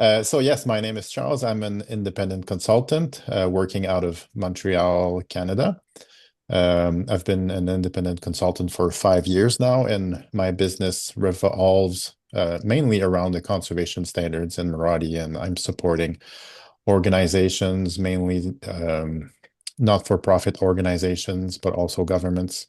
So yes, my name is Charles. I'm an independent consultant working out of Montreal, Canada. I've been an independent consultant for 5 years now, and my business revolves mainly around the conservation standards in Marathi, and I'm supporting organizations, mainly not-for-profit organizations, but also governments,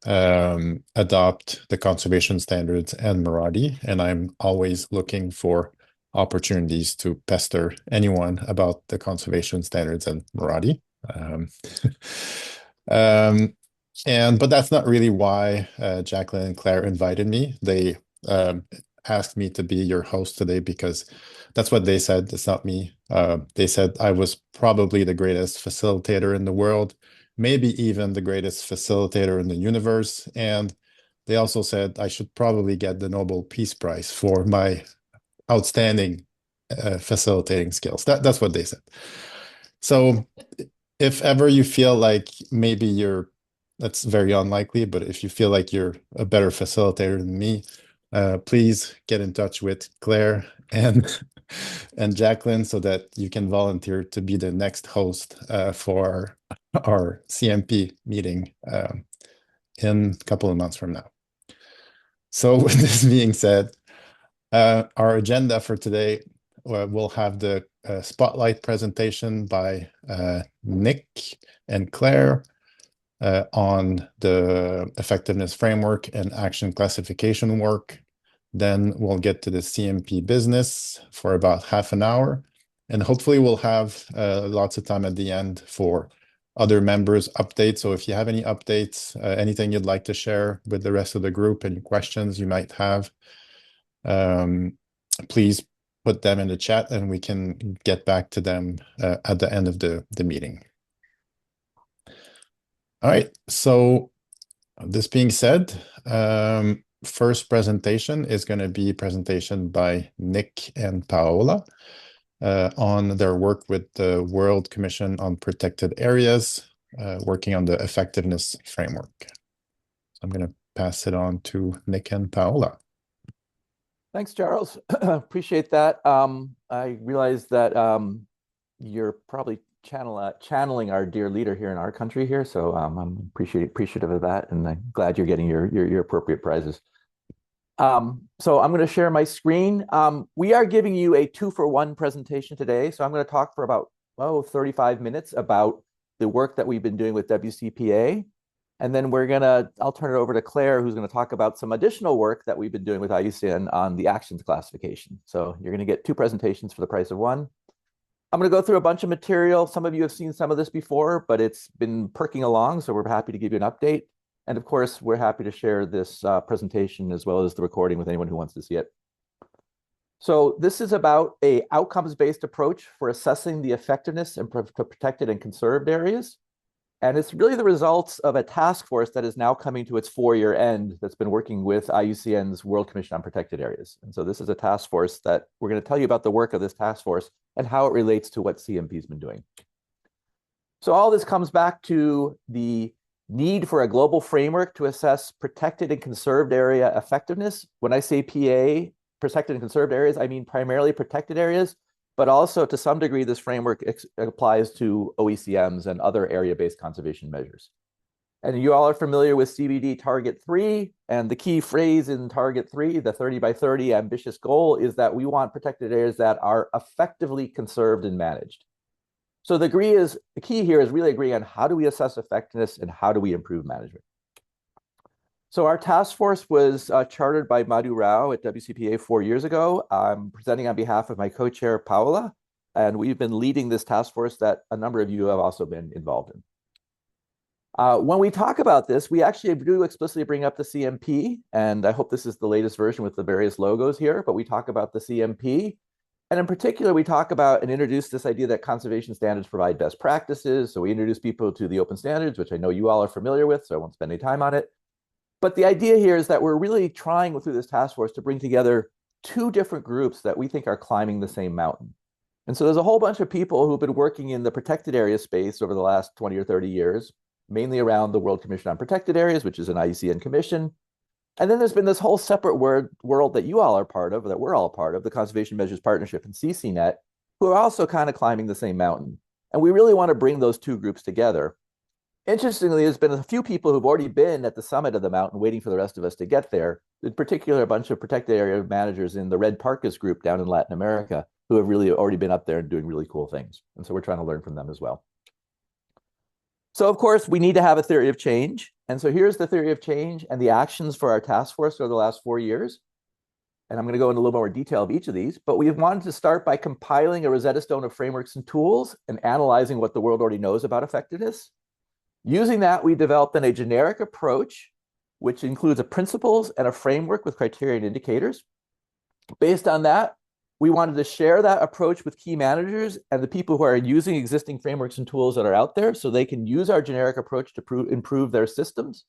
adopt the conservation standards and Marathi, and I'm always looking for opportunities to pester anyone about the conservation standards and Marathi. Um, um, but that's not really why Jacqueline and Claire invited me. They asked me to be your host today because that's what they said. It's not me. They said I was probably the greatest facilitator in the world, maybe even the greatest facilitator in the universe. And they also said I should probably get the Nobel Peace Prize for my outstanding facilitating skills. That's what they said. So if ever you feel like maybe that's very unlikely, but if you feel like you're a better facilitator than me, please get in touch with Claire and and Jacqueline so that you can volunteer to be the next host for our CMP meeting in a couple of months from now. So with this being said, our agenda for today, we'll have the spotlight presentation by Nick and Claire on the effectiveness framework and action classification work. Then we'll get to the CMP business for about half an hour. And hopefully we'll have lots of time at the end for other members' updates. So if you have any updates, anything you'd like to share with the rest of the group, any questions you might have, please put them in the chat and we can get back to them at the end of the meeting. All right, so this being said, first presentation is going to be a presentation by Nick and Paola on their work with the World Commission on Protected Areas, working on the effectiveness framework. So I'm going to pass it on to Nick and Paola. Thanks, Charles. Appreciate that. I realize that you're probably channeling our dear leader here in our country here, so I'm appreciative of that, and I'm glad you're getting your appropriate prizes. So I'm going to share my screen. We are giving you a 2-for-1 presentation today, so I'm going to talk for about 35 minutes about the work that we've been doing with WCPA. And then I'll turn it over to Claire, who's going to talk about some additional work that we've been doing with IUCN on the actions classification. So you're going to get 2 presentations for the price of 1. I'm going to go through a bunch of material. Some of you have seen some of this before, but it's been perking along, so we're happy to give you an update. And of course, we're happy to share this presentation as well as the recording with anyone who wants to see it. So this is about an outcomes-based approach for assessing the effectiveness in protected and conserved areas. And it's really the results of a task force that is now coming to its 4-year end that's been working with IUCN's World Commission on Protected Areas. And so this is a task force that we're going to tell you about the work of this task force and how it relates to what CMP's been doing. So all this comes back to the need for a global framework to assess protected and conserved area effectiveness. When I say PA, protected and conserved areas, I mean primarily protected areas, but also to some degree, this framework applies to OECMs and other area-based conservation measures. And you all are familiar with CBD Target 3, and the key phrase in Target 3, the 30 by 30 ambitious goal, is that we want protected areas that are effectively conserved and managed. So the key here is really agreeing on how do we assess effectiveness and how do we improve management. So our task force was chartered by Madhu Rao at WCPA 4 years ago. I'm presenting on behalf of my co-chair, Paola, and we've been leading this task force that a number of you have also been involved in. When we talk about this, we actually do explicitly bring up the CMP, and I hope this is the latest version with the various logos here, but we talk about the CMP. And in particular, we talk about and introduce this idea that conservation standards provide best practices. So we introduce people to the open standards, which I know you all are familiar with, so I won't spend any time on it. But the idea here is that we're really trying through this task force to bring together 2 different groups that we think are climbing the same mountain. And so there's a whole bunch of people who've been working in the protected area space over the last 20 or 30 years, mainly around the World Commission on Protected Areas, which is an IUCN commission. And then there's been this whole separate world that you all are part of, or that we're all part of, the Conservation Measures Partnership and CCNet, who are also kind of climbing the same mountain. And we really want to bring those two groups together. Interestingly, there's been a few people who've already been at the summit of the mountain waiting for the rest of us to get there. In particular, a bunch of protected area managers in the Red Parkas group down in Latin America who have really already been up there and doing really cool things. And so we're trying to learn from them as well. So of course, we need to have a theory of change. And so here's the theory of change and the actions for our task force over the last 4 years. And I'm going to go into a little more detail of each of these, but we wanted to start by compiling a Rosetta Stone of frameworks and tools and analyzing what the world already knows about effectiveness. Using that, we developed then a generic approach, which includes a principles and a framework with criteria and indicators. Based on that, we wanted to share that approach with key managers and the people who are using existing frameworks and tools that are out there so they can use our generic approach to improve their systems.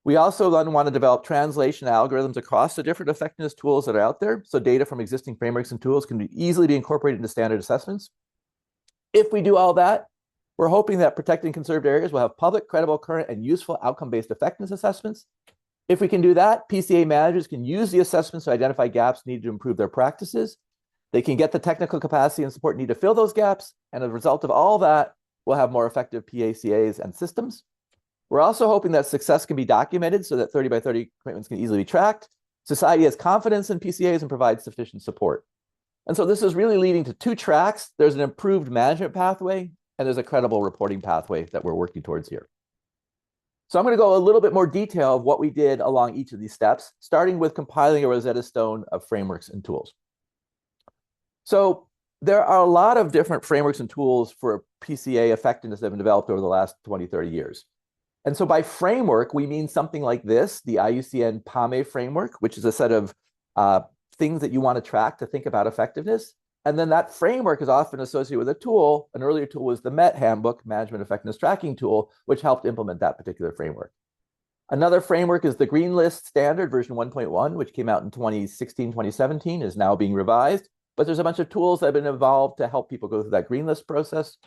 We also then want to develop translation algorithms across the different effectiveness tools that are out there, so data from existing frameworks and tools can easily be incorporated into standard assessments. If we do all that, we're hoping that protected and conserved areas will have public, credible, current, and useful outcome-based effectiveness assessments. If we can do that, PCA managers can use the assessments to identify gaps needed to improve their practices. They can get the technical capacity and support needed to fill those gaps. And as a result of all that, we'll have more effective PACAs and systems. We're also hoping that success can be documented so that 30 by 30 commitments can easily be tracked. Society has confidence in PCAs and provides sufficient support. And so this is really leading to 2 tracks. There's an improved management pathway, and there's a credible reporting pathway that we're working towards here. So I'm going to go a little bit more detail of what we did along each of these steps, starting with compiling a Rosetta Stone of frameworks and tools. So there are a lot of different frameworks and tools for PCA effectiveness that have been developed over the last 20, 30 years. And so by framework, we mean something like this, the IUCN PAME framework, which is a set of things that you want to track to think about effectiveness. And then that framework is often associated with a tool. An earlier tool was the MET handbook, Management Effectiveness Tracking Tool, which helped implement that particular framework. Another framework is the Green List Standard version 1.1, which came out in 2016, 2017, is now being revised. But there's a bunch of tools that have been involved to help people go through that Green List process.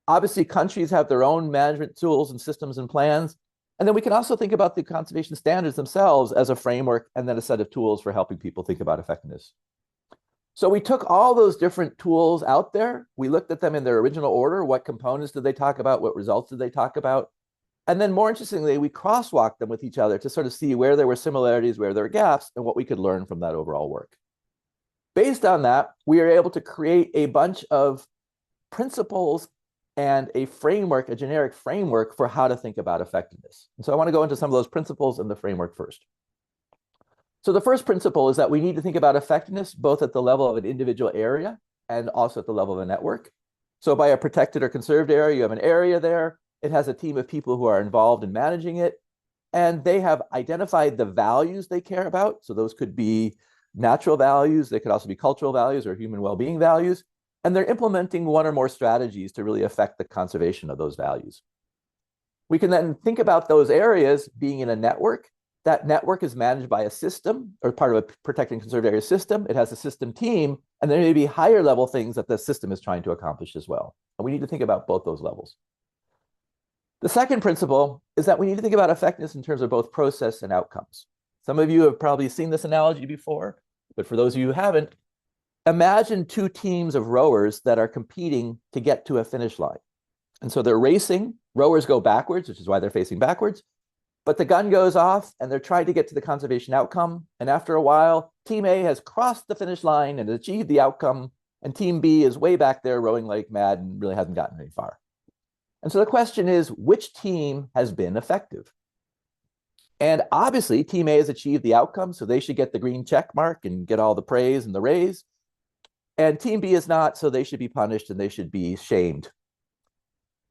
Obviously, countries have their own management tools and systems and plans. And then we can also think about the conservation standards themselves as a framework and then a set of tools for helping people think about effectiveness. So we took all those different tools out there. We looked at them in their original order. What components did they talk about? What results did they talk about? And then more interestingly, we crosswalked them with each other to sort of see where there were similarities, where there were gaps, and what we could learn from that overall work. Based on that, we are able to create a bunch of principles and a framework, a generic framework for how to think about effectiveness. And so I want to go into some of those principles and the framework first. So the first principle is that we need to think about effectiveness both at the level of an individual area and also at the level of a network. So by a protected or conserved area, you have an area there. It has a team of people who are involved in managing it, and they have identified the values they care about. So those could be natural values. They could also be cultural values or human well-being values. And they're implementing one or more strategies to really affect the conservation of those values. We can then think about those areas being in a network. That network is managed by a system or part of a protected and conserved area system. It has a system team, and there may be higher level things that the system is trying to accomplish as well. And we need to think about both those levels. The second principle is that we need to think about effectiveness in terms of both process and outcomes. Some of you have probably seen this analogy before, but for those of you who haven't, imagine 2 teams of rowers that are competing to get to a finish line. And so they're racing. Rowers go backwards, which is why they're facing backwards. But the gun goes off and they're trying to get to the conservation outcome. And after a while, team A has crossed the finish line and achieved the outcome. And team B is way back there rowing like mad and really hasn't gotten very far. And so the question is, which team has been effective? And obviously, team A has achieved the outcome, so they should get the green check mark and get all the praise and the raise. And team B is not, so they should be punished and they should be shamed.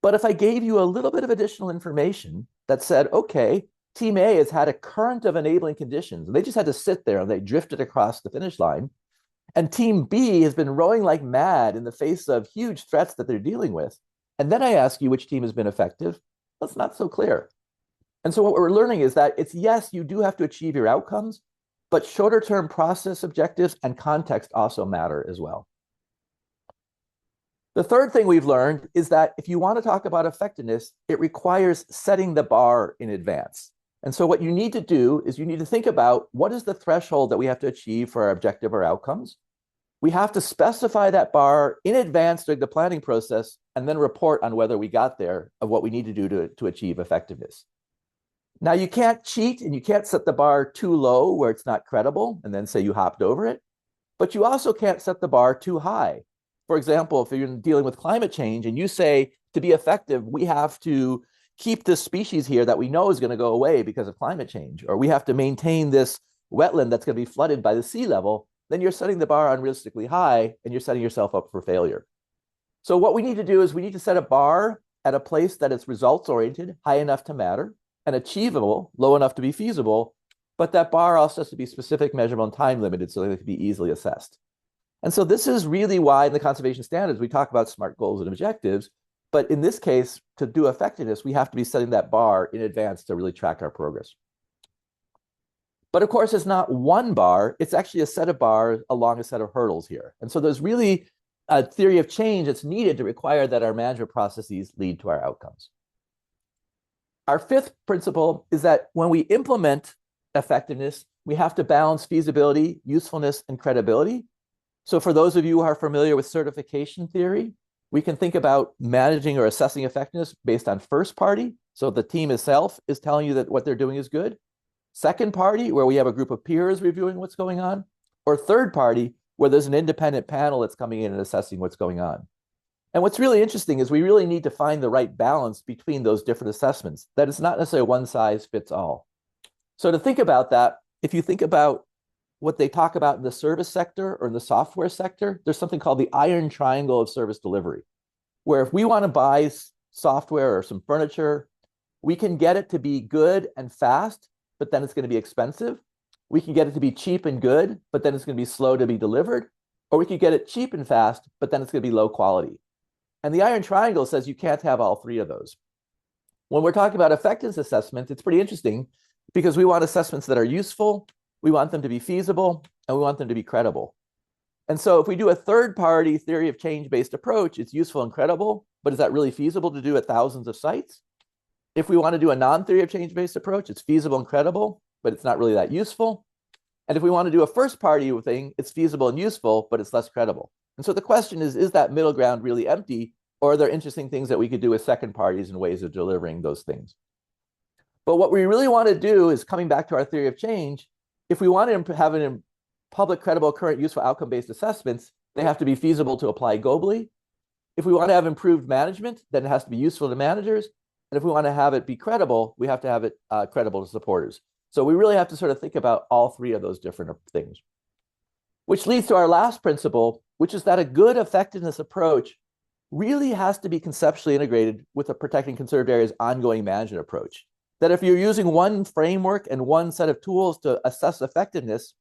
But if I gave you a little bit of additional information that said, okay, team A has had a current of enabling conditions, and they just had to sit there and they drifted across the finish line, and team B has been rowing like mad in the face of huge threats that they're dealing with, and then I ask you which team has been effective, that's not so clear. And so what we're learning is that it's, yes, you do have to achieve your outcomes, but shorter term process objectives and context also matter as well. The third thing we've learned is that if you want to talk about effectiveness, it requires setting the bar in advance. And so what you need to do is you need to think about what is the threshold that we have to achieve for our objective or outcomes. We have to specify that bar in advance during the planning process and then report on whether we got there of what we need to do to achieve effectiveness. Now, you can't cheat and you can't set the bar too low where it's not credible and then say you hopped over it, but you also can't set the bar too high. For example, if you're dealing with climate change and you say to be effective, we have to keep this species here that we know is going to go away because of climate change, or we have to maintain this wetland that's going to be flooded by the sea level, then you're setting the bar unrealistically high and you're setting yourself up for failure. So what we need to do is we need to set a bar at a place that is results oriented, high enough to matter, and achievable, low enough to be feasible, but that bar also has to be specific, measurable, and time limited so that it can be easily assessed. And so this is really why in the conservation standards, we talk about SMART goals and objectives, but in this case, to do effectiveness, we have to be setting that bar in advance to really track our progress. But of course, it's not one bar, it's actually a set of bars along a set of hurdles here. And so there's really a theory of change that's needed to require that our management processes lead to our outcomes. Our fifth principle is that when we implement effectiveness, we have to balance feasibility, usefulness, and credibility. So for those of you who are familiar with certification theory, we can think about managing or assessing effectiveness based on first party. So the team itself is telling you that what they're doing is good. Second party, where we have a group of peers reviewing what's going on. Or third party, where there's an independent panel that's coming in and assessing what's going on. And what's really interesting is we really need to find the right balance between those different assessments. That it's not necessarily one size fits all. So to think about that, if you think about what they talk about in the service sector or in the software sector, there's something called the iron triangle of service delivery, where if we want to buy software or some furniture, we can get it to be good and fast, but then it's going to be expensive. We can get it to be cheap and good, but then it's going to be slow to be delivered. Or we could get it cheap and fast, but then it's going to be low quality. And the iron triangle says you can't have all three of those. When we're talking about effectiveness assessment, it's pretty interesting because we want assessments that are useful, we want them to be feasible, and we want them to be credible. And so if we do a third-party theory of change-based approach, it's useful and credible, but is that really feasible to do at thousands of sites? If we want to do a non-theory of change-based approach, it's feasible and credible, but it's not really that useful. And if we want to do a first-party thing, it's feasible and useful, but it's less credible. And so the question is that middle ground really empty, or are there interesting things that we could do with second parties and ways of delivering those things? But what we really want to do is, coming back to our theory of change, if we want to have an public, credible, current, useful, outcome-based assessments, they have to be feasible to apply globally. If we want to have improved management, then it has to be useful to managers. And if we want to have it be credible, we have to have it credible to supporters. So we really have to sort of think about all three of those different things. Which leads to our last principle, which is that a good effectiveness approach really has to be conceptually integrated with a protecting conserved areas ongoing management approach. That if you're using one framework and one set of tools to assess effectiveness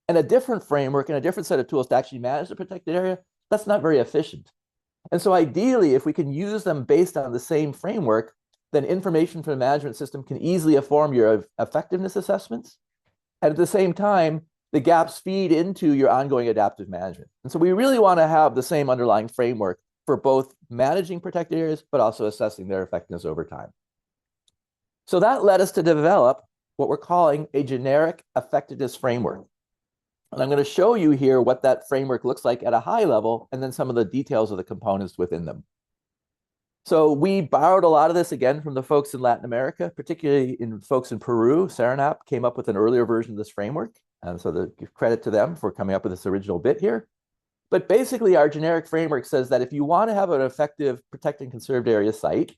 and a different framework and a different set of tools to actually manage the protected area, that's not very efficient. And so ideally, if we can use them based on the same framework, then information from the management system can easily inform your effectiveness assessments. And at the same time, the gaps feed into your ongoing adaptive management. And so we really want to have the same underlying framework for both managing protected areas, but also assessing their effectiveness over time. So that led us to develop what we're calling a generic effectiveness framework. And I'm going to show you here what that framework looks like at a high level, and then some of the details of the components within them. So we borrowed a lot of this again from the folks in Latin America, particularly in folks in Peru. Serenap came up with an earlier version of this framework. And so the credit to them for coming up with this original bit here. But basically, our generic framework says that if you want to have an effective protected and conserved area site,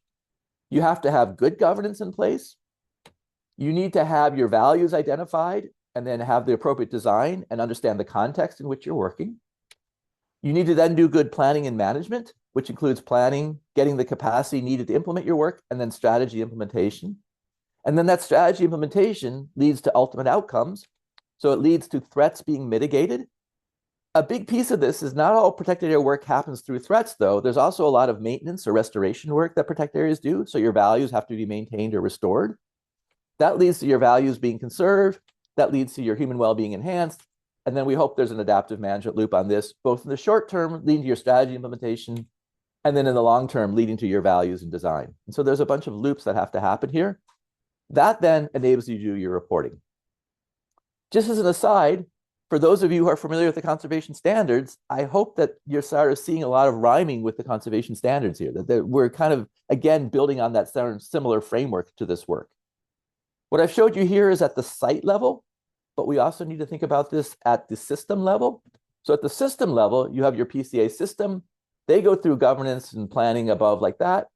you have to have good governance in place. You need to have your values identified and then have the appropriate design and understand the context in which you're working. You need to then do good planning and management, which includes planning, getting the capacity needed to implement your work, and then strategy implementation. And then that strategy implementation leads to ultimate outcomes. So it leads to threats being mitigated. A big piece of this is not all protected area work happens through threats, though. There's also a lot of maintenance or restoration work that protected areas do. So your values have to be maintained or restored. That leads to your values being conserved. That leads to your human well-being enhanced. And then we hope there's an adaptive management loop on this, both in the short term, leading to your strategy implementation, and then in the long term, leading to your values and design. And so there's a bunch of loops that have to happen here. That then enables you to do your reporting. Just as an aside, for those of you who are familiar with the conservation standards, I hope that you're sort of seeing a lot of rhyming with the conservation standards here, that we're kind of, again, building on that similar framework to this work. What I've showed you here is at the site level, but we also need to think about this at the system level. So at the system level, you have your PCA system. They go through governance and planning above like that.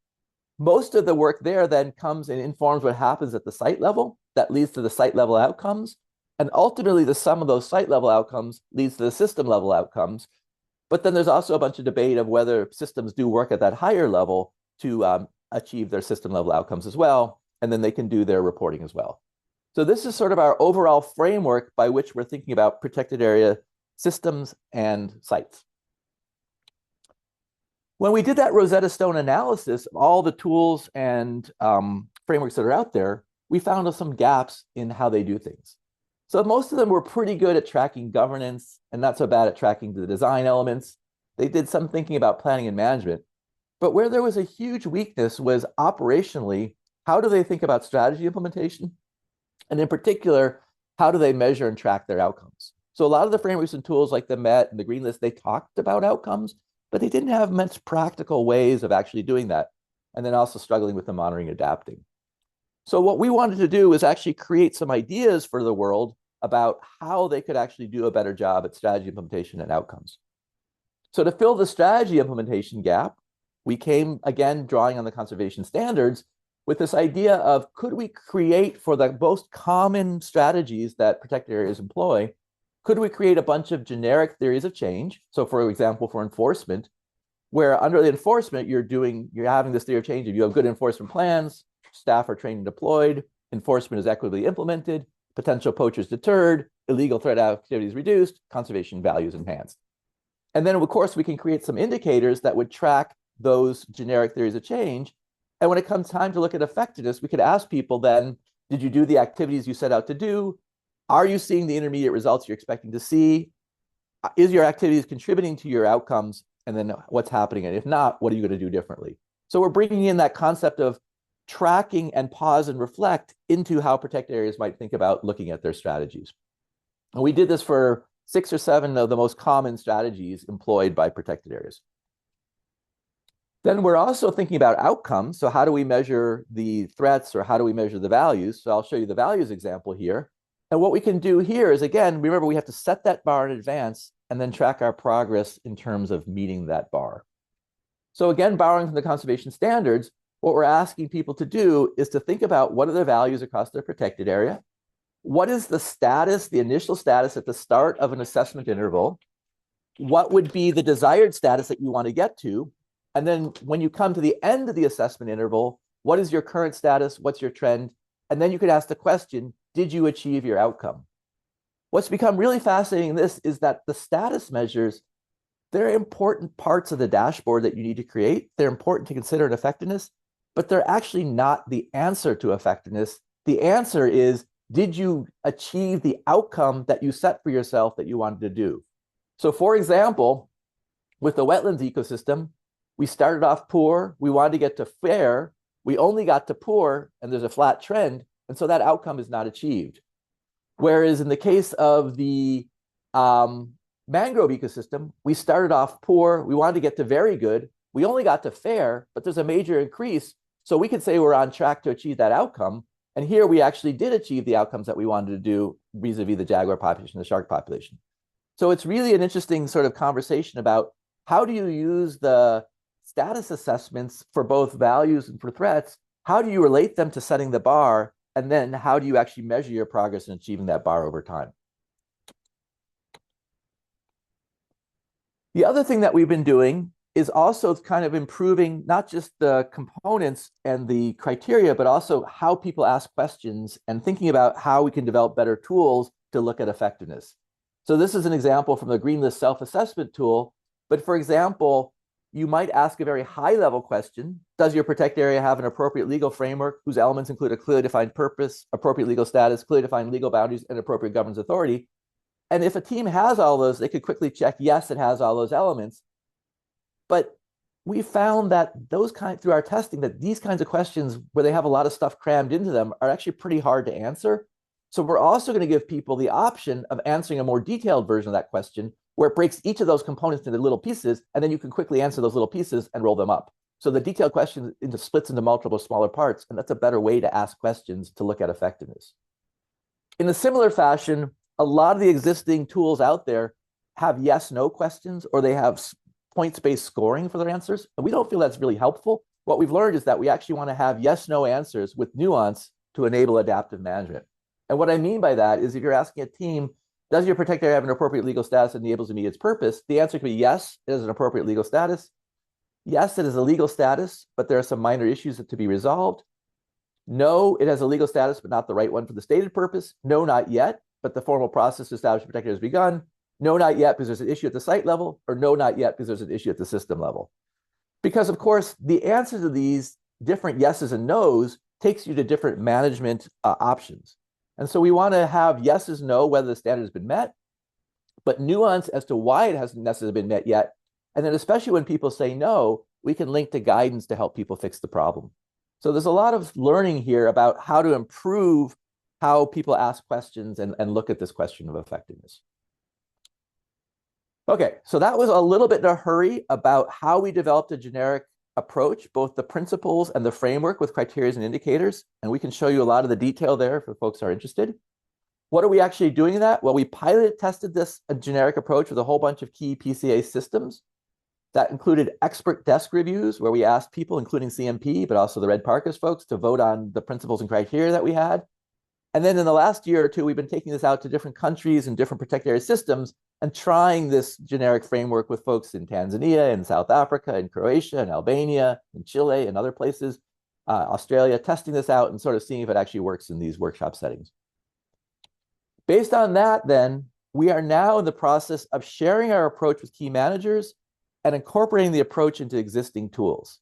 Most of the work there then comes and informs what happens at the site level. That leads to the site level outcomes. And ultimately, the sum of those site level outcomes leads to the system level outcomes. But then there's also a bunch of debate of whether systems do work at that higher level to achieve their system level outcomes as well. And then they can do their reporting as well. So this is sort of our overall framework by which we're thinking about protected area systems and sites. When we did that Rosetta Stone analysis of all the tools and frameworks that are out there, we found some gaps in how they do things. So most of them were pretty good at tracking governance and not so bad at tracking the design elements. They did some thinking about planning and management. But where there was a huge weakness was operationally, how do they think about strategy implementation? And in particular, how do they measure and track their outcomes? So a lot of the frameworks and tools like the MET and the Green List, they talked about outcomes, but they didn't have much practical ways of actually doing that. And then also struggling with the monitoring and adapting. So what we wanted to do was actually create some ideas for the world about how they could actually do a better job at strategy implementation and outcomes. So to fill the strategy implementation gap, we came, again, drawing on the conservation standards with this idea of, could we create for the most common strategies that protected areas employ, could we create a bunch of generic theories of change? So for example, for enforcement, where under the enforcement, you're having this theory of change. If you have good enforcement plans, staff are trained and deployed, enforcement is equitably implemented, potential poachers deterred, illegal threat activities reduced, conservation values enhanced. And then, of course, we can create some indicators that would track those generic theories of change. And when it comes time to look at effectiveness, we could ask people then, did you do the activities you set out to do? Are you seeing the intermediate results you're expecting to see? Is your activities contributing to your outcomes? And then what's happening? And if not, what are you going to do differently? So we're bringing in that concept of tracking and pause and reflect into how protected areas might think about looking at their strategies. And we did this for 6 or 7 of the most common strategies employed by protected areas. Then we're also thinking about outcomes. So how do we measure the threats, or how do we measure the values? So I'll show you the values example here. And what we can do here is, again, remember, we have to set that bar in advance and then track our progress in terms of meeting that bar. So again, borrowing from the conservation standards, what we're asking people to do is to think about what are their values across their protected area. What is the status, the initial status at the start of an assessment interval? What would be the desired status that you want to get to? And then when you come to the end of the assessment interval, what is your current status? What's your trend? And then you could ask the question, did you achieve your outcome? What's become really fascinating in this is that the status measures, they're important parts of the dashboard that you need to create. They're important to consider in effectiveness, but they're actually not the answer to effectiveness. The answer is, did you achieve the outcome that you set for yourself that you wanted to do? So for example, with the wetlands ecosystem, we started off poor, we wanted to get to fair, we only got to poor, and there's a flat trend, and so that outcome is not achieved. Whereas in the case of the mangrove ecosystem, we started off poor, we wanted to get to very good, we only got to fair, but there's a major increase, so we could say we're on track to achieve that outcome. And here we actually did achieve the outcomes that we wanted to do vis-a-vis the jaguar population, the shark population. So it's really an interesting sort of conversation about how do you use the status assessments for both values and for threats? How do you relate them to setting the bar? And then how do you actually measure your progress in achieving that bar over time? The other thing that we've been doing is also kind of improving not just the components and the criteria, but also how people ask questions and thinking about how we can develop better tools to look at effectiveness. So this is an example from the Green List self-assessment tool. But for example, you might ask a very high-level question. Does your protected area have an appropriate legal framework whose elements include a clearly defined purpose, appropriate legal status, clearly defined legal boundaries, and appropriate governance authority? And if a team has all those, they could quickly check, yes, it has all those elements. But we found that through our testing, that these kinds of questions where they have a lot of stuff crammed into them are actually pretty hard to answer. So we're also going to give people the option of answering a more detailed version of that question where it breaks each of those components into little pieces, and then you can quickly answer those little pieces and roll them up. So the detailed question splits into multiple smaller parts, and that's a better way to ask questions to look at effectiveness. In a similar fashion, a lot of the existing tools out there have yes/no questions, or they have points-based scoring for their answers. And we don't feel that's really helpful. What we've learned is that we actually want to have yes/no answers with nuance to enable adaptive management. And what I mean by that is if you're asking a team, does your protected area have an appropriate legal status that enables to meet its purpose? The answer could be yes, it has an appropriate legal status. Yes, it is a legal status, but there are some minor issues to be resolved. No, it has a legal status, but not the right one for the stated purpose. No, not yet, but the formal process to establish a protected area has begun. No, not yet, because there's an issue at the site level, or no, not yet, because there's an issue at the system level. Because, of course, the answer to these different yeses and nos takes you to different management options. And so we want to have yeses, no, whether the standard has been met, but nuance as to why it hasn't necessarily been met yet. And then especially when people say no, we can link to guidance to help people fix the problem. So there's a lot of learning here about how to improve how people ask questions and look at this question of effectiveness. Okay, so that was a little bit in a hurry about how we developed a generic approach, both the principles and the framework with criteria and indicators. And we can show you a lot of the detail there if folks are interested. What are we actually doing in that? Well, we pilot tested this generic approach with a whole bunch of key PCA systems. That included expert desk reviews where we asked people, including CMP, but also the Red Parkas folks, to vote on the principles and criteria that we had. And then in the last year or two, we've been taking this out to different countries and different protected area systems and trying this generic framework with folks in Tanzania, in South Africa, in Croatia, in Albania, in Chile, and other places, Australia, testing this out and sort of seeing if it actually works in these workshop settings. Based on that, then, we are now in the process of sharing our approach with key managers and incorporating the approach into existing tools.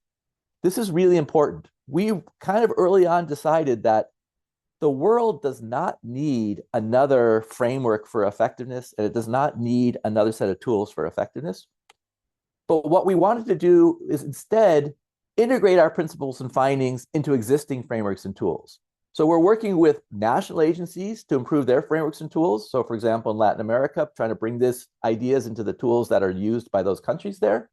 This is really important. We kind of early on decided that the world does not need another framework for effectiveness, and it does not need another set of tools for effectiveness. But what we wanted to do is instead integrate our principles and findings into existing frameworks and tools. So we're working with national agencies to improve their frameworks and tools. So for example, in Latin America, trying to bring these ideas into the tools that are used by those countries there.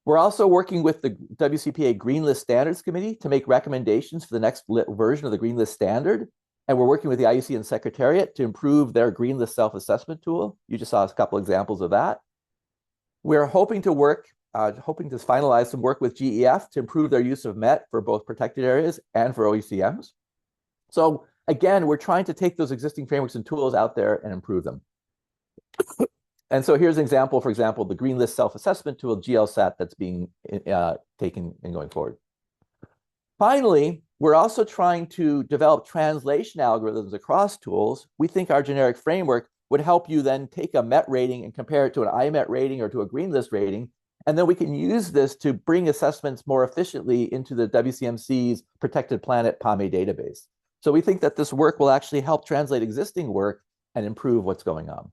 We're also working with the WCPA Green List Standards Committee to make recommendations for the next version of the Green List Standard. And we're working with the IUCN and Secretariat to improve their Green List self-assessment tool. You just saw a couple examples of that. We're hoping to finalize some work with GEF to improve their use of MET for both protected areas and for OECMs. So again, we're trying to take those existing frameworks and tools out there and improve them. And so here's an example, for example, the Green List self-assessment tool, GLSAT, that's being taken and going forward. Finally, we're also trying to develop translation algorithms across tools. We think our generic framework would help you then take a MET rating and compare it to an IMET rating or to a Green List rating. And then we can use this to bring assessments more efficiently into the WCMC's Protected Planet PAME database. So we think that this work will actually help translate existing work and improve what's going on.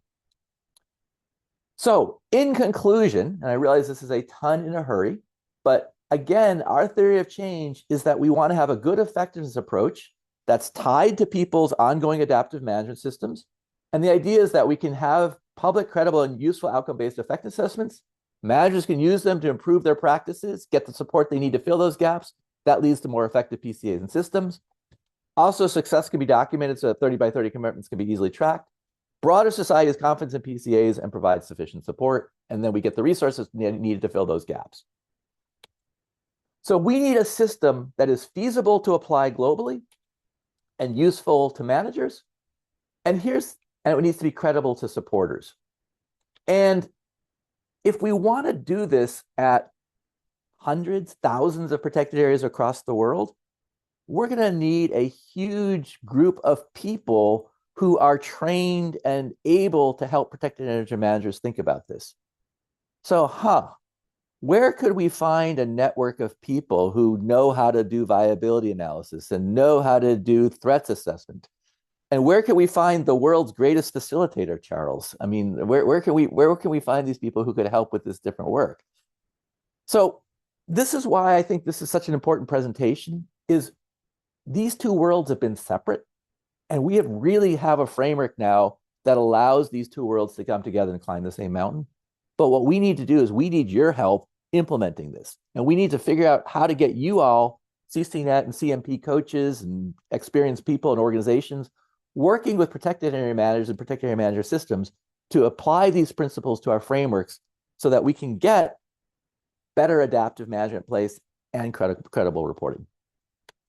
So in conclusion, and I realize this is a ton in a hurry, but again, our theory of change is that we want to have a good effectiveness approach that's tied to people's ongoing adaptive management systems. And the idea is that we can have public, credible, and useful outcome-based effectiveness assessments. Managers can use them to improve their practices, get the support they need to fill those gaps. That leads to more effective PCAs and systems. Also, success can be documented so that 30 by 30 commitments can be easily tracked. Broader society has confidence in PCAs and provides sufficient support. And then we get the resources needed to fill those gaps. So we need a system that is feasible to apply globally and useful to managers. And it needs to be credible to supporters. And if we want to do this at hundreds, thousands of protected areas across the world, we're going to need a huge group of people who are trained and able to help protected area managers think about this. So, where could we find a network of people who know how to do viability analysis and know how to do threats assessment? And where can we find the world's greatest facilitator, Charles? I mean, where can we find these people who could help with this different work? So this is why I think this is such an important presentation, is these two worlds have been separate, and we really have a framework now that allows these two worlds to come together and climb the same mountain. But what we need to do is we need your help implementing this. And we need to figure out how to get you all, CCNet and CMP coaches and experienced people and organizations, working with protected area managers and protected area manager systems to apply these principles to our frameworks so that we can get better adaptive management in place and credible reporting.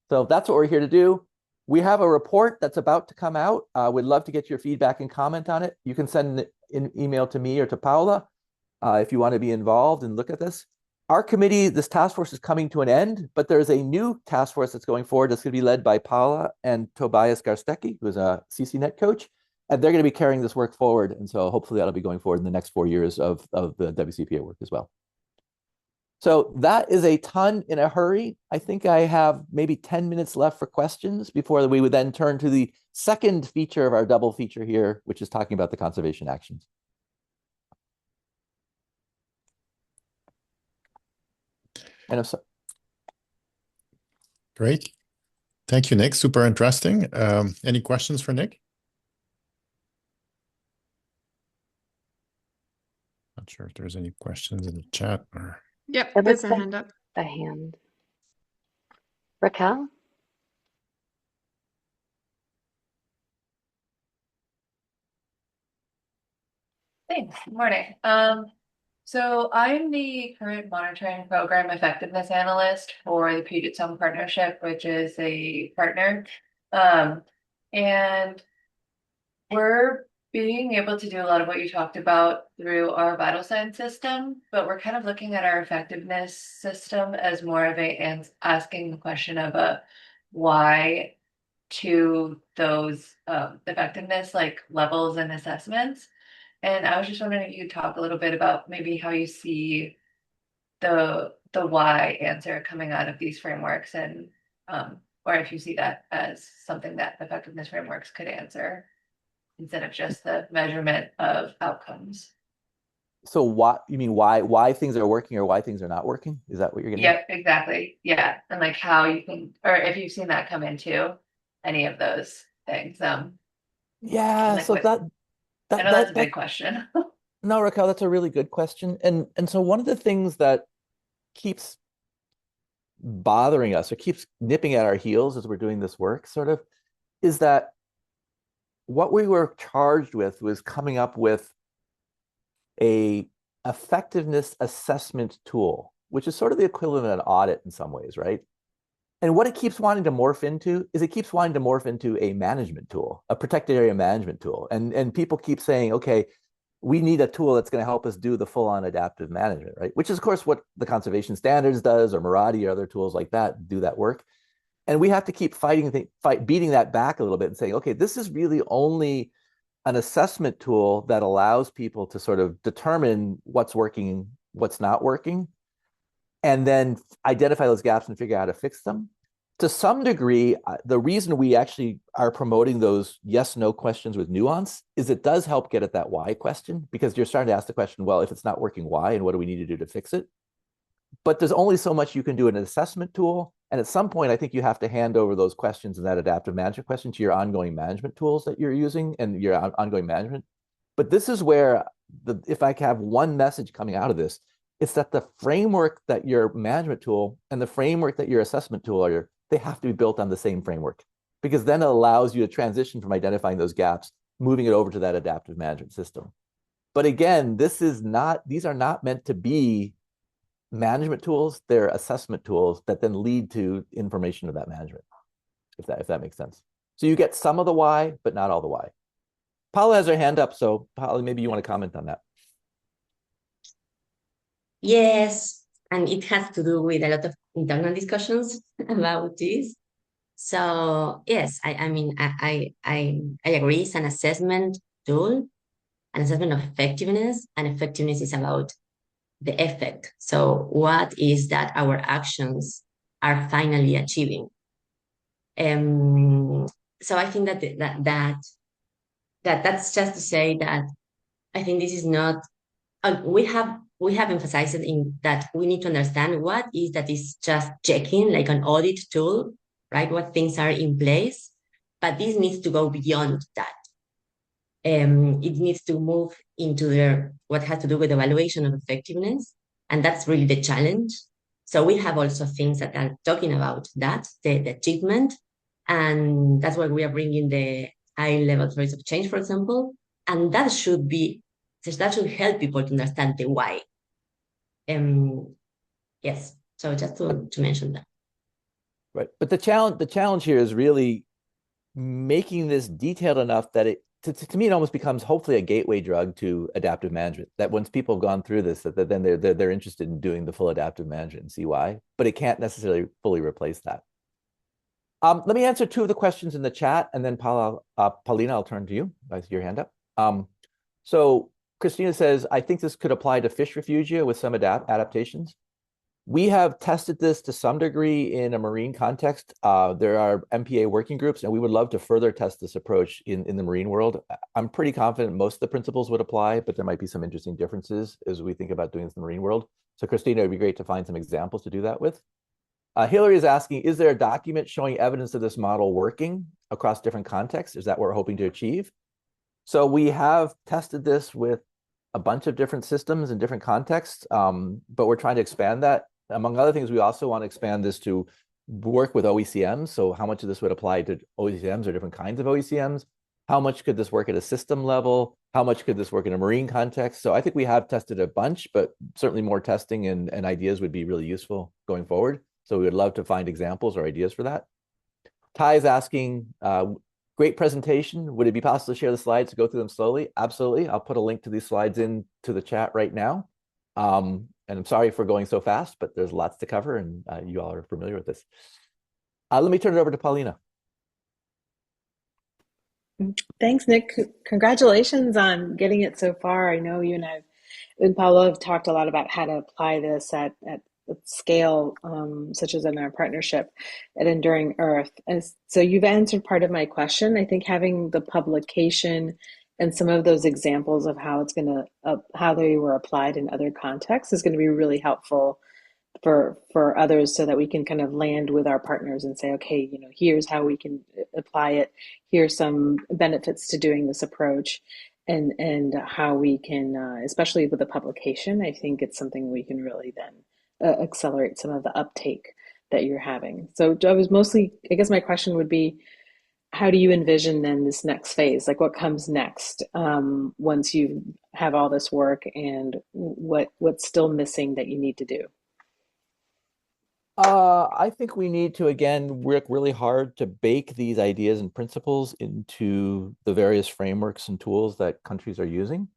So that's what we're here to do. We have a report that's about to come out. We'd love to get your feedback and comment on it. You can send an email to me or to Paola if you want to be involved and look at this. Our committee, this task force is coming to an end, but there's a new task force that's going forward that's going to be led by Paola and Tobias Garstecki, who's a CCNet coach, and they're going to be carrying this work forward. And so hopefully that'll be going forward in the next 4 years of the WCPA work as well. So that is a ton in a hurry. I think I have maybe 10 minutes left for questions before we would then turn to the second feature of our double feature here, which is talking about the conservation actions. And if so, Great. Thank you, Nick. Super interesting. Any questions for Nick? Not sure if there's any questions in the chat or. Yep, there's a hand up. A hand. Raquel? Thanks. Good morning. So I'm the current monitoring program effectiveness analyst for the Puget Sound Partnership, which is a partner. And we're being able to do a lot of what you talked about through our vital sign system, but we're kind of looking at our effectiveness system as more of asking the question of a why to those effectiveness like levels and assessments. And I was just wondering if you could talk a little bit about maybe how you see the why answer coming out of these frameworks, and or if you see that as something that effectiveness frameworks could answer instead of just the measurement of outcomes. So what you mean why things are working or why things are not working? Is that what you're getting Yep, exactly. Yeah. And like how you can, or if you've seen that come into any of those things. Yeah, like so what, I know that's a big question. No, Raquel, that's a really good question. And so one of the things that keeps bothering us or keeps nipping at our heels as we're doing this work sort of is that what we were charged with was coming up with a effectiveness assessment tool, which is sort of the equivalent of an audit in some ways, right? And what it keeps wanting to morph into is it keeps wanting to morph into a management tool, a protected area management tool. And people keep saying, okay, we need a tool that's going to help us do the full-on adaptive management, right? Which is, of course, what the conservation standards does, or Meraki or other tools like that do that work. And we have to keep beating that back a little bit and saying, okay, this is really only an assessment tool that allows people to sort of determine what's working, what's not working, and then identify those gaps and figure out how to fix them. To some degree, the reason we actually are promoting those yes/no questions with nuance is it does help get at that why question, because you're starting to ask the question, well, if it's not working, why, and what do we need to do to fix it? But there's only so much you can do in an assessment tool. And at some point, I think you have to hand over those questions and that adaptive management question to your ongoing management tools that you're using and your ongoing management. But this is where, if I have one message coming out of this, it's that the framework that your management tool and the framework that your assessment tool are, they have to be built on the same framework, because then it allows you to transition from identifying those gaps, moving it over to that adaptive management system. But again, these are not meant to be management tools. They're assessment tools that then lead to information of that management, if that makes sense. So you get some of the why, but not all the why. Paola has her hand up, so Paola, maybe you want to comment on that. Yes, and it has to do with a lot of internal discussions about this. So yes, I mean I agree. It's an assessment tool, an assessment of effectiveness, and effectiveness is about the effect. So what is that our actions are finally achieving? So I think that's just to say that I think this is not. We have we have emphasized in that we need to understand what is that is just checking, like an audit tool, right? What things are in place, but this needs to go beyond that. It needs to move into what has to do with evaluation of effectiveness, and that's really the challenge. So we have also things that are talking about that, the achievement, and that's why we are bringing the high-level theories of change, for example, and that should help people to understand the why. Yes, so just to mention that. Right, but the challenge here is really making this detailed enough that it to me it almost becomes hopefully a gateway drug to adaptive management. That once people have gone through this, that then they're interested in doing the full adaptive management and see why. But it can't necessarily fully replace that. Let me answer two of the questions in the chat, and then Paulina, I'll turn to you. I see your hand up. So Christina says, I think this could apply to fish refugia with some adaptations. We have tested this to some degree in a marine context. There are MPA working groups, and we would love to further test this approach in the marine world. I'm pretty confident most of the principles would apply, but there might be some interesting differences as we think about doing this in the marine world. So Christina, it would be great to find some examples to do that with. Hillary is asking, is there a document showing evidence of this model working across different contexts? Is that what we're hoping to achieve? So we have tested this with a bunch of different systems in different contexts, but we're trying to expand that. Among other things, we also want to expand this to work with OECMs. So how much of this would apply to OECMs or different kinds of OECMs? How much could this work at a system level? How much could this work in a marine context? So I think we have tested a bunch, but certainly more testing and ideas would be really useful going forward. So we would love to find examples or ideas for that. Ty is asking, great presentation. Would it be possible to share the slides to go through them slowly? Absolutely. I'll put a link to these slides into the chat right now. And I'm sorry for going so fast, but there's lots to cover, and you all are familiar with this. Let me turn it over to Paulina. Thanks, Nick. Congratulations on getting it so far. I know you and Paola have talked a lot about how to apply this at scale, such as in our partnership at Enduring Earth. And so you've answered part of my question. I think having the publication and some of those examples of how it's going to, how they were applied in other contexts is going to be really helpful for others, so that we can kind of land with our partners and say, okay, here's how we can apply it. Here's some benefits to doing this approach, and how we can, especially with the publication, I think it's something we can really then accelerate some of the uptake that you're having. So I guess my question would be, how do you envision then this next phase? Like, what comes next once you have all this work, and what's still missing that you need to do? I think we need to, again, work really hard to bake these ideas and principles into the various frameworks and tools that countries are using.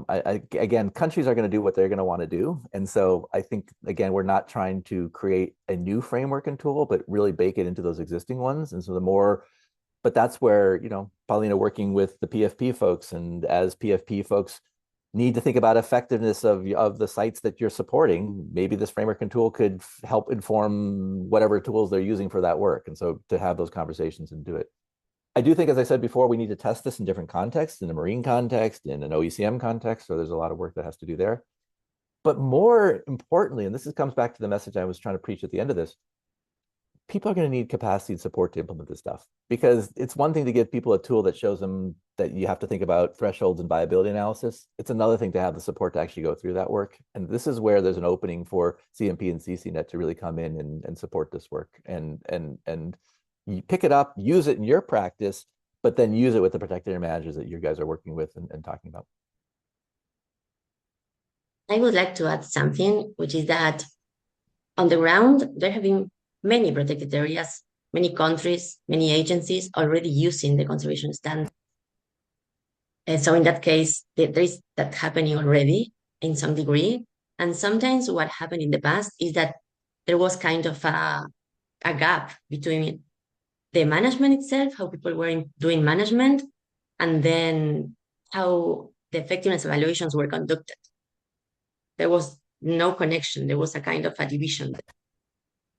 Again, countries are going to do what they're going to want to do. And so I think, again, we're not trying to create a new framework and tool, but really bake it into those existing ones. And so but that's where, Paulina, working with the PFP folks, and as PFP folks need to think about effectiveness of the sites that you're supporting, maybe this framework and tool could help inform whatever tools they're using for that work. And so to have those conversations and do it. I do think, as I said before, we need to test this in different contexts, in a marine context, in an OECM context, so there's a lot of work that has to do there. But more importantly, and this comes back to the message I was trying to preach at the end of this, people are going to need capacity and support to implement this stuff, because it's one thing to give people a tool that shows them that you have to think about thresholds and viability analysis. It's another thing to have the support to actually go through that work. And this is where there's an opening for CMP and CCNet to really come in and support this work, and you pick it up, use it in your practice, but then use it with the protected managers that you guys are working with and talking about. I would like to add something, which is that on the ground, there have been many protected areas, many countries, many agencies already using the conservation standard. And so in that case, there is that happening already in some degree. And sometimes what happened in the past is that there was kind of a gap between the management itself, how people were doing management, and then how the effectiveness evaluations were conducted. There was no connection. There was a kind of a division.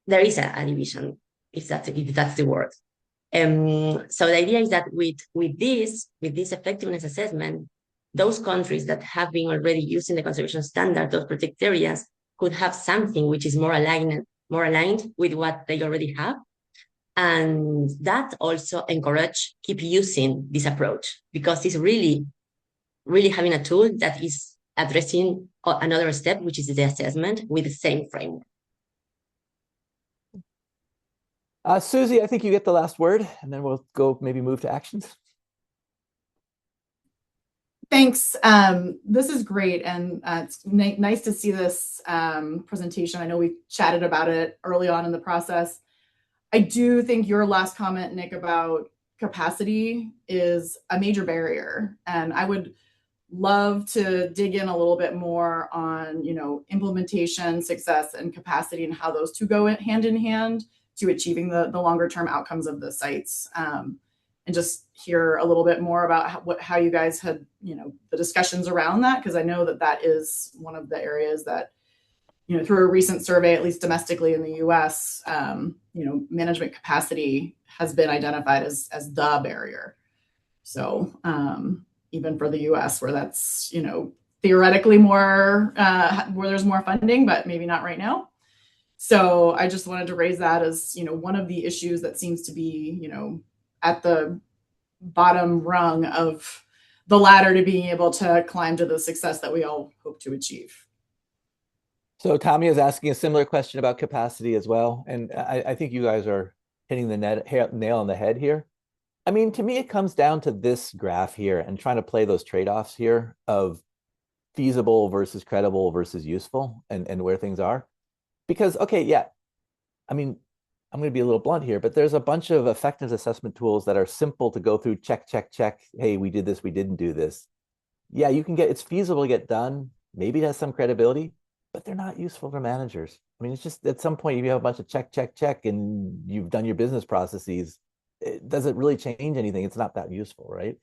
There is a division, if that's the word. So the idea is that with this effectiveness assessment, those countries that have been already using the conservation standard, those protected areas, could have something which is more aligned with what they already have. And that also encourage keep using this approach, because it's really having a tool that is addressing another step, which is the assessment with the same framework. Susie, I think you get the last word, and then we'll go maybe move to actions. Thanks. This is great, and it's nice to see this presentation. I know we chatted about it early on in the process. I do think your last comment, Nick, about capacity is a major barrier, and I would love to dig in a little bit more on, implementation, success, and capacity, and how those two go hand in hand to achieving the longer term outcomes of the sites. And just hear a little bit more about how you guys had, the discussions around that, because I know that is one of the areas that, through a recent survey, at least domestically in the US, management capacity has been identified as the barrier. So even for the US, where that's, theoretically more, where there's more funding, but maybe not right now. So I just wanted to raise that as, one of the issues that seems to be, at the bottom rung of the ladder to being able to climb to the success that we all hope to achieve. So Tommy is asking a similar question about capacity as well. And I think you guys are hitting the nail on the head here. I mean, to me, it comes down to this graph here and trying to play those trade-offs here of feasible versus credible versus useful and where things are. Because, okay, yeah, I mean, I'm going to be a little blunt here, but there's a bunch of effectiveness assessment tools that are simple to go through, check, check, check. Hey, we did this, we didn't do this. Yeah, it's feasible to get done. Maybe it has some credibility, but they're not useful for managers. I mean, it's just at some point, if you have a bunch of check, check, check, and you've done your business processes, it doesn't really change anything. It's not that useful, right?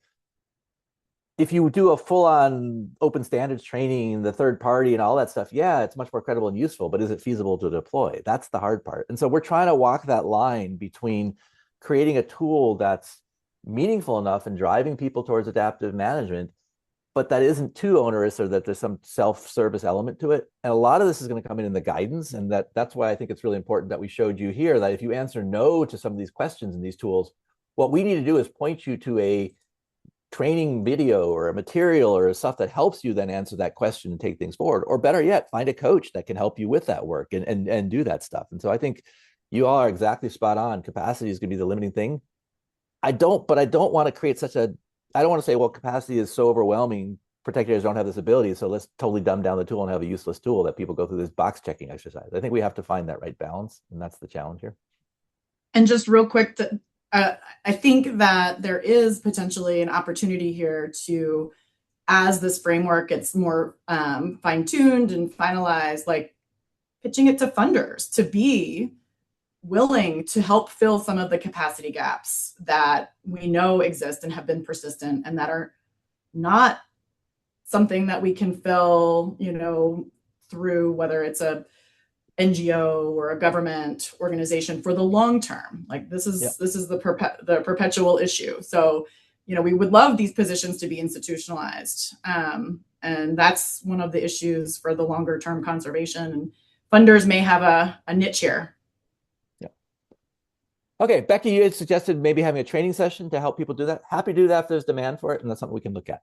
If you do a full-on open standards training, the third party and all that stuff, yeah, it's much more credible and useful, but is it feasible to deploy? That's the hard part. And so we're trying to walk that line between creating a tool that's meaningful enough and driving people towards adaptive management, but that isn't too onerous or that there's some self-service element to it. And a lot of this is going to come in the guidance. And that's why I think it's really important that we showed you here that if you answer no to some of these questions in these tools, what we need to do is point you to a training video or a material or stuff that helps you then answer that question and take things forward. Or better yet, find a coach that can help you with that work and do that stuff. And so I think you all are exactly spot on. Capacity is going to be the limiting thing. I don't want to create I don't want to say, well, capacity is so overwhelming, protected areas don't have this ability, so let's totally dumb down the tool and have a useless tool that people go through this box checking exercise. I think we have to find that right balance, and that's the challenge here. And just real quick, I think that there is potentially an opportunity here to, as this framework gets more fine-tuned and finalized, like pitching it to funders to be willing to help fill some of the capacity gaps that we know exist and have been persistent and that are not something that we can fill, through whether it's a NGO or a government organization for the long term. Like this is the perpetual issue. So, we would love these positions to be institutionalized. And that's one of the issues for the longer term conservation. And funders may have a niche here. Okay, Becky, you had suggested maybe having a training session to help people do that. Happy to do that if there's demand for it, and that's something we can look at.